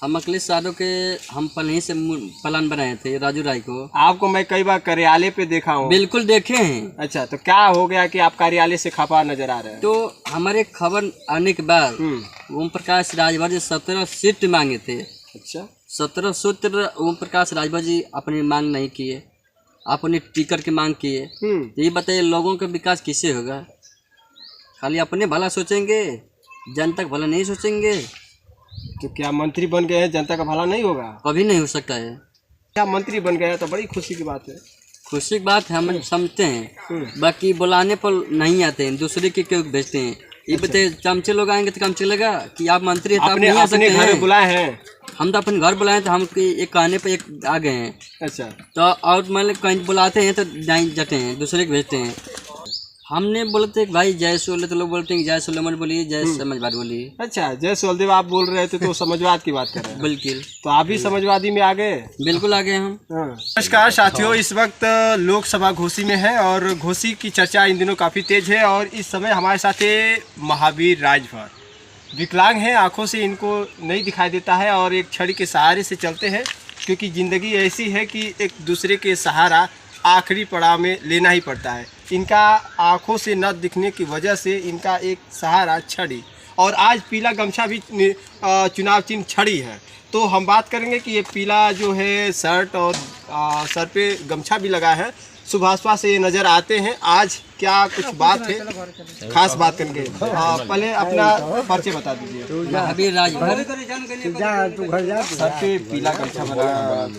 हम अखिलेश यादव के हम पहले ही से प्लान बनाए थे राजू राय को। आपको मैं कई बार कार्यालय पे देखा हूँ। बिल्कुल देखे हैं। अच्छा, तो क्या हो गया कि आप कार्यालय से खफा नजर आ रहे हैं? तो हमारे खबर आने के बाद ओम प्रकाश राजभर जी 17 सीट मांगे थे। अच्छा, 17 सीट ओम प्रकाश राजभर जी अपनी मांग नहीं किए, अपनी टिकट की मांग किए। तो ये बताइए लोगों का विकास किससे होगा? खाली अपने भला सोचेंगे, जनता का भला नहीं सोचेंगे। तो क्या मंत्री बन गए हैं, जनता का भला नहीं होगा? कभी नहीं हो सकता है। क्या मंत्री बन गया तो बड़ी खुशी की बात है। खुशी की बात है, हम समझते हैं। बाकी बुलाने पर नहीं आते हैं, दूसरे के क्यों भेजते हैं? ये बताइए चमचे लोग आएंगे तो काम चलेगा कि आप मंत्री हैं तो आप नहीं आ सकते हैं? घर बुलाए हैं? हम तो अपने घर बुलाए तो हम एक कहने पे एक आ गए हैं। अच्छा, तो और मतलब कहीं बुलाते हैं तो नहीं जाते हैं, दूसरे को भेजते हैं। हमने बोलते भाई जय सोले तो लोग बोलते हैं जय सोले मत बोलिए, जय समाजवाद बोलिए। अच्छा, जय सोलदेव आप बोल रहे थे तो समाजवाद की बात कर रहे हैं। बिल्कुल। तो आप भी समाजवादी में आ गए? बिल्कुल आ गए हम। नमस्कार साथियों, इस वक्त लोकसभा घोसी में है और घोसी की चर्चा इन दिनों काफ़ी तेज है। और इस समय हमारे साथ है महावीर राजभर। विकलांग हैं, आंखों से इनको नहीं दिखाई देता है और एक छड़ी के सहारे से चलते हैं, क्योंकि ज़िंदगी ऐसी है कि एक दूसरे के सहारा आखिरी पड़ाव में लेना ही पड़ता है। इनका आंखों से न दिखने की वजह से इनका एक सहारा छड़ी, और आज पीला गमछा भी चुनाव चिन्ह छड़ी है। तो हम बात करेंगे कि ये पीला जो है शर्ट और सर पे गमछा भी लगा है, सुभाषपा से ये नज़र आते हैं। आज क्या कुछ बात है, खास बात करेंगे। पहले अपना परिचय बता दीजिए। महावीर राजभर। सर पे पीला गमछा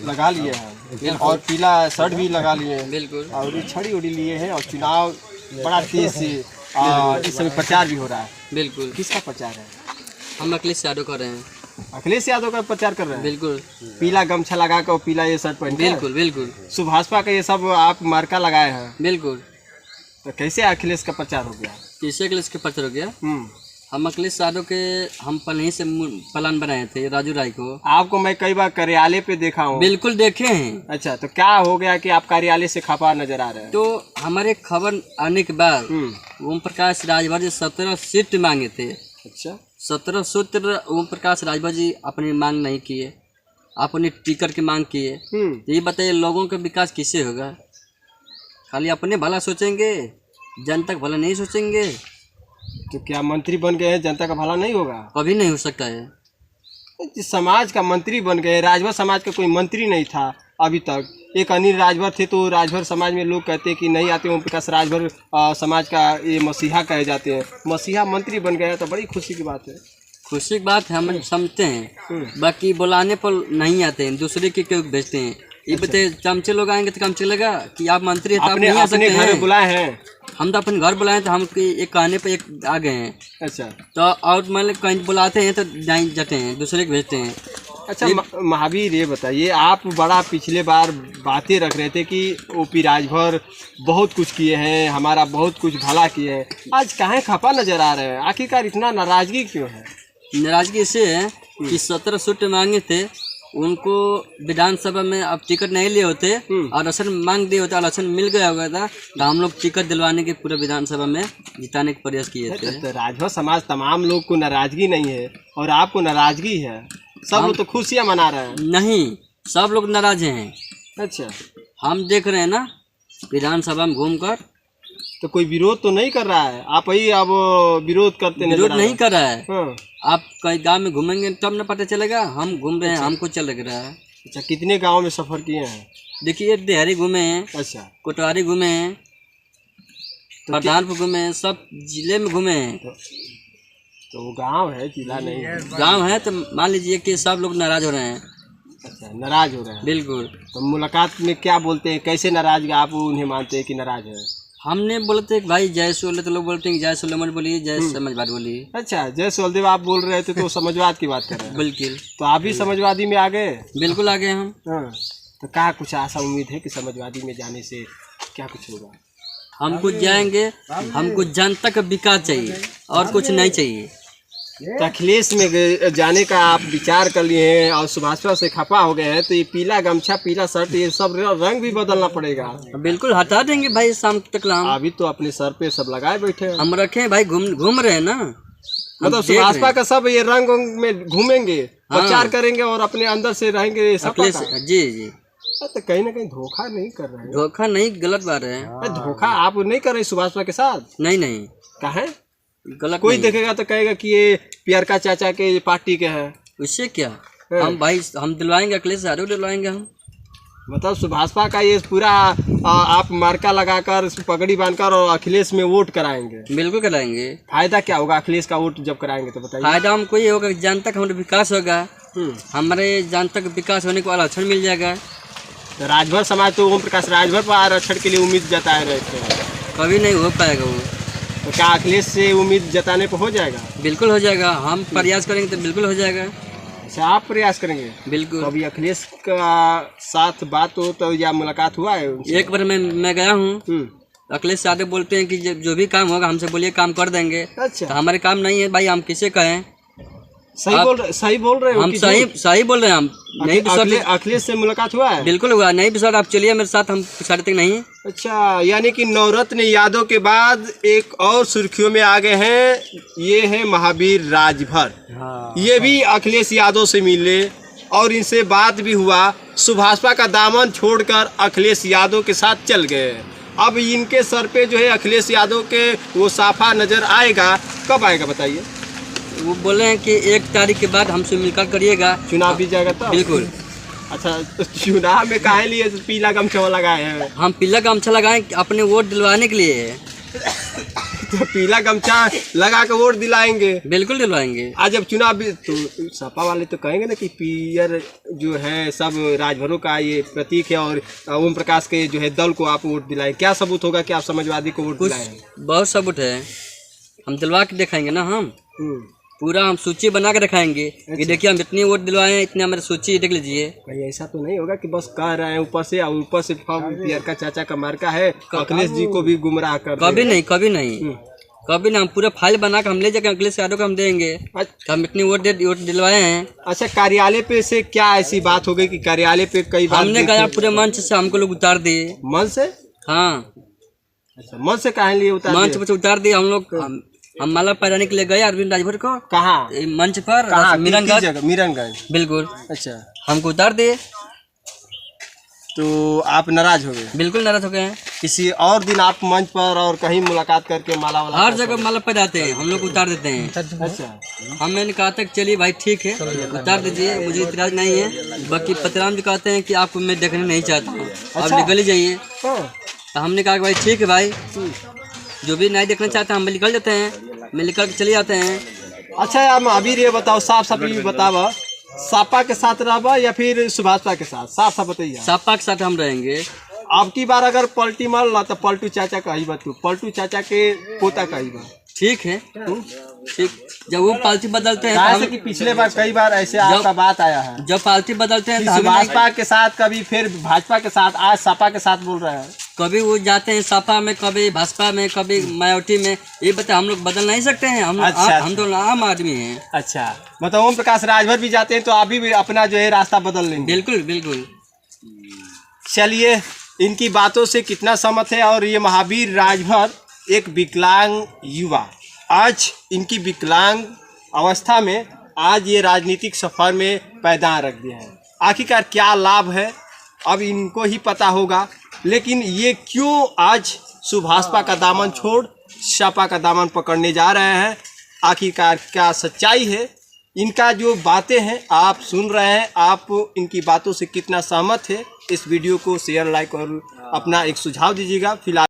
लगा लिए हैं और पीला शर्ट भी लगा लिए हैं। बिल्कुल। और ये छड़ी उड़ी लिए हैं और चुनाव बड़ा तेज से इस समय प्रचार भी हो रहा है। बिल्कुल। किसका प्रचार है? हम अखिलेश यादव कर रहे हैं। अखिलेश यादव का प्रचार कर रहे हैं? बिल्कुल। पीला गमछा लगा कर, पीला ये शर्ट पहन के। बिल्कुल बिल्कुल। सुभाषपा का ये सब आप मार्का लगाए हैं। बिल्कुल। तो कैसे अखिलेश का प्रचार हो गया? किसे अखिलेश के प्रचार हो गया? हम अखिलेश यादव के हम पहले ही से प्लान बनाए थे राजू राय को। आपको मैं कई बार कार्यालय पे देखा हूँ। बिल्कुल देखे हैं। अच्छा, तो क्या हो गया कि आप कार्यालय से खफा नजर आ रहे हैं? तो हमारे खबर आने के बाद ओम प्रकाश राजभर जी 17 सीट मांगे थे। अच्छा, 17 सीट ओम प्रकाश राजभर जी अपनी मांग नहीं किए, अपनी टिकट की मांग किए। तो ये बताइए लोगों का विकास किससे होगा? खाली अपने भला सोचेंगे, जनता का भला नहीं सोचेंगे। तो क्या मंत्री बन गए हैं, जनता का भला नहीं होगा? कभी नहीं हो सकता है। जिस समाज का मंत्री बन गए, राजभर समाज का कोई मंत्री नहीं था अभी तक। एक अनिल राजभर थे, तो राजभर समाज में लोग कहते हैं कि नहीं आते ओम प्रकाश राजभर समाज का ये मसीहा कहे जाते हैं। मसीहा मंत्री बन गया तो बड़ी खुशी की बात है। खुशी की बात है, हम समझते हैं। बाकी बुलाने पर नहीं आते हैं, दूसरे के क्यों भेजते हैं? ये बताइए चमचे लोग आएंगे तो काम चलेगा कि आप मंत्री हैं तो आप नहीं आ सकते हैं? घर बुलाए हैं? हम तो अपने घर बुलाए तो हम एक कहने पे एक आ गए हैं। अच्छा, तो और मतलब कहीं बुलाते हैं तो नहीं जाते हैं, दूसरे को भेजते हैं। अच्छा, महावीर ये बताइए, आप बड़ा पिछले बार बातें रख रहे थे कि ओपी राजभर बहुत कुछ किए हैं, हमारा बहुत कुछ भला किए हैं। आज काहे खफा नजर आ रहे हैं? आखिरकार इतना नाराजगी क्यों है? नाराजगी इससे है कि 17 सीट मांगे थे, उनको विधानसभा में अब टिकट नहीं लिए होते और असल मांग दिए होते, असल मिल गया होगा था तो हम लोग टिकट दिलवाने के पूरे विधानसभा में जिताने का प्रयास किए थे। तो राजभर समाज तमाम लोग को नाराजगी नहीं है और आपको नाराजगी है। सब लोग तो खुशियाँ मना रहे हैं। नहीं, सब लोग नाराज हैं। अच्छा, हम देख रहे हैं ना विधानसभा में घूमकर। तो कोई विरोध तो नहीं कर रहा है? आप ही अब विरोध करते हैं? विरोध नहीं कर रहा है। आप कई गांव में घूमेंगे तब न पता चलेगा। हम घूम रहे हैं, हमको चल रहा है। अच्छा, कितने गांव में सफर किए हैं? देखिए देहरी घूमे हैं। अच्छा, कोटवारी घूमे हैं, प्रधानपुर घूमे हैं, सब जिले में घूमे हैं। तो वो गांव है, जिला नहीं है। गांव है तो मान लीजिए कि सब लोग नाराज हो रहे हैं। अच्छा, नाराज हो रहे हैं? बिल्कुल। तो मुलाकात में क्या बोलते हैं, कैसे नाराज आप उन्हें मानते हैं कि नाराज है? हमने बोलते भाई जय सोले तो लोग बोलते हैं जय सोले मत बोलिए, जय समाजवाद बोलिए। अच्छा, जय सोलदेव आप बोल रहे थे तो समाजवाद की बात कर रहे हैं? बिल्कुल। तो आप भी समाजवादी में आ गए? बिल्कुल आ गए हम। तो क्या कुछ आशा उम्मीद है कि समाजवादी में जाने से क्या कुछ होगा? हम कुछ जाएंगे, हमको जनता का विकास चाहिए और कुछ नहीं चाहिए। तो अखिलेश में जाने का आप विचार कर लिए हैं और सुभाषपा से खफा हो गए हैं, तो ये पीला गमछा, पीला शर्ट, ये सब रंग भी बदलना पड़ेगा। बिल्कुल हटा देंगे भाई शाम तक। अभी तो अपने सर पे सब लगाए बैठे हैं। हम रखे भाई, घूम रहे हैं ना। मतलब देख रहे भाजपा हैं। का सब ये रंग वंग में घूमेंगे, हाँ। प्रचार करेंगे और अपने अंदर से रहेंगे सपा अखिलेश का। जी जी, तो कहीं ना कहीं धोखा नहीं कर रहे हैं? धोखा नहीं, गलत बात है। धोखा आप नहीं कर रहे सुभाषपा के साथ? नहीं नहीं, कहा गलत कोई नहीं। देखेगा तो कहेगा कि ये पियरका चाचा के पार्टी के हैं। उससे क्या, हम भाई हम दिलवाएंगे, अखिलेश यादव दिलवाएंगे हम। मतलब सुभाषपा का ये पूरा आप मार्का लगाकर पगड़ी बांधकर और अखिलेश में वोट कराएंगे? बिल्कुल कराएंगे। फायदा क्या होगा अखिलेश का वोट जब कराएंगे तो बताइए। फायदा हमको ये होगा कि जहाँ तक हमारा विकास होगा, हम्म। हमारे जहाँ तक विकास होने को आरक्षण मिल जाएगा। तो राजभर समाज तो ओम प्रकाश राजभर पर आरक्षण के लिए उम्मीद जताए रहे थे, कभी नहीं हो पाएगा वो। तो क्या अखिलेश से उम्मीद जताने पर हो जाएगा? बिल्कुल हो जाएगा, हम प्रयास करेंगे तो बिल्कुल हो जाएगा। अच्छा, आप प्रयास करेंगे? बिल्कुल। तो अभी अखिलेश का साथ बात हो तो या मुलाकात हुआ है उनसे? एक बार मैं गया हूँ, अखिलेश यादव बोलते हैं कि जो भी काम होगा हमसे बोलिए, काम कर देंगे। तो अच्छा, हमारे काम नहीं है भाई, हम किसे कहें। सही बोल रहे हो हम कि सही बोल रहे हैं। हम नहीं विश्वास, अखिलेश से मुलाकात हुआ है? बिल्कुल हुआ। नहीं विश्वास आप चलिए मेरे साथ, हम साढ़े तक नहीं। अच्छा, यानी कि नवरत्न यादव के बाद एक और सुर्खियों में आ गए हैं, ये है महावीर राजभर। हाँ। ये भी अखिलेश यादव से मिले और इनसे बात भी हुआ। सुभाषपा का दामन छोड़कर अखिलेश यादव के साथ चल गए। अब इनके सर पे जो है अखिलेश यादव के वो साफा नजर आएगा, कब आएगा बताइए? वो बोले हैं कि 1 तारीख के बाद हमसे मिलकर करिएगा, चुनाव भी जाएगा तब? बिल्कुल। अच्छा, तो चुनाव में काहे लिए पीला गमछा लगाए हैं? हम पीला गमछा लगाएं अपने वोट दिलवाने के लिए। तो पीला गमछा लगा के वोट दिलाएंगे? बिल्कुल दिलवाएंगे। आज जब चुनाव भी तो सपा वाले तो कहेंगे ना कि पीयर जो है सब राजभरों का ये प्रतीक है और ओम प्रकाश के जो है दल को आप वोट दिलाएं। क्या सबूत होगा कि आप समाजवादी को वोट कुछ दिलाएं? बहुत सबूत है, हम दिलवा के दिखाएंगे ना। हम पूरा हम सूची बना के रखाएंगे कि देखिए हम इतनी वोट दिलवाए हैं, इतने हमारी सूची देख लीजिए। कहीं ऐसा तो नहीं होगा कि बस कह रहे हैं ऊपर से और ऊपर से पियर का चाचा का मार्का है, अखिलेश जी को भी गुमराह कर कभी रहे हैं? नहीं, कभी नहीं, कभी नहीं। हम पूरा फाइल बना के हम ले जाकर अखिलेश यादव को हम देंगे, तो हम इतनी वोट दिलवाए हैं। अच्छा, कार्यालय पे से क्या ऐसी बात हो गई कि कार्यालय पे कई बार हमने गया पूरे मंच से हमको लोग उतार दिए। मन से? हाँ, अच्छा, मन से काहे लिए उतार मंच दिए? पर से उतार दिए। हम लोग हम माला पहनाने के लिए गए अरविंद राजभर को। कहाँ? मंच पर कहाँ? मीरनगंज। जगह मीरनगंज। बिल्कुल। अच्छा, हमको उतार दिए, तो आप नाराज हो गए? बिल्कुल नाराज हो गए हैं। किसी और दिन आप मंच पर और कहीं मुलाकात करके माला वाला हर जगह माला पहनाते हैं, हम लोग उतार देते हैं। अच्छा, हम मैंने कहा था कि चलिए भाई ठीक है उतार दीजिए, मुझे इतराज नहीं है। बाकी पतराम जी कहते हैं कि आपको मैं देखने नहीं चाहता हूँ, आप निकल ही जाइए। तो हमने कहा कि भाई ठीक है भाई, जो भी नहीं देखना चाहते हम निकल जाते हैं, मैं निकल के चले जाते हैं। अच्छा, आप अभी ये बताओ, साफ साफ ये बताओ, सपा के साथ रहबा या फिर सुभाषपा के साथ? साफ साफ बताइए। सपा के साथ हम रहेंगे। अब की बार अगर पलटी मार ला तो पलटू चाचा का ही बा, तू पलटू चाचा के पोता का ही बा। ठीक है, ठीक। जब वो पार्टी बदलते हैं तो कहा हम, कि पिछले बार कई बार ऐसे आपका बात आया है जब पार्टी बदलते हैं कि तो हमें नहीं- सुभाषपा के साथ, कभी फिर भाजपा के साथ, आज सपा के साथ बोल रहे हैं। कभी वो जाते हैं सपा में, कभी भाजपा में, कभी मायावती में। ये बता, हम लोग बदल नहीं सकते हैं। हम तो आम आदमी हैं। अच्छा, मतलब ओम प्रकाश राजभर भी जाते हैं तो आप भी अपना जो है रास्ता बदल लेंगे? बिल्कुल बिल्कुल। चलिए, इनकी बातों से कितना सहमत है। और ये महावीर राजभर एक विकलांग युवा, आज इनकी विकलांग अवस्था में आज ये राजनीतिक सफर में पैदान रख दिए हैं। आखिरकार क्या लाभ है अब इनको ही पता होगा, लेकिन ये क्यों आज सुभाषपा का दामन छोड़ सपा का दामन पकड़ने जा रहे हैं, आखिरकार क्या सच्चाई है, इनका जो बातें हैं आप सुन रहे हैं। आप इनकी बातों से कितना सहमत है, इस वीडियो को शेयर, लाइक और अपना एक सुझाव दीजिएगा। फिलहाल